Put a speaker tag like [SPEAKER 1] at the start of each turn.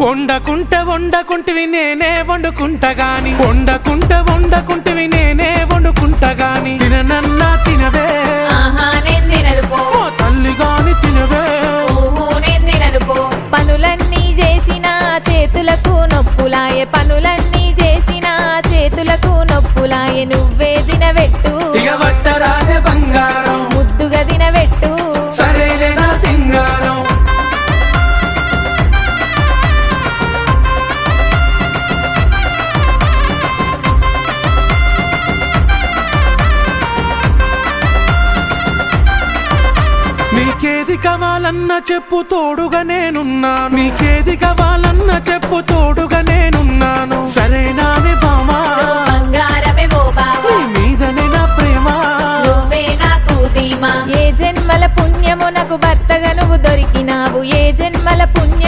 [SPEAKER 1] వండకుంటివి నేనే వండుకుంటా గాని వండకుంటివి నేనే వండుకుంటా గాని తిననన్నా తినవే
[SPEAKER 2] నేను తినను పో
[SPEAKER 1] ఓ తల్లి గాని తినవే
[SPEAKER 2] నేను తినను పో పనులన్నీ చేసిన చేతులకు నొప్పులాయే పనులన్నీ చేసిన చేతులకు నొప్పులాయే నువ్వే తినబెట్టు
[SPEAKER 1] ఇక వట్టరాజే బంగారం
[SPEAKER 2] ముద్దుగా తినబెట్టు
[SPEAKER 1] సరేలే నా సింగారం నీకేది కావాలన్నా చెప్పు తోడుగా నేనున్నాను నీకేది కావాలన్నా చెప్పు తోడుగా నేనున్నాను సరేనా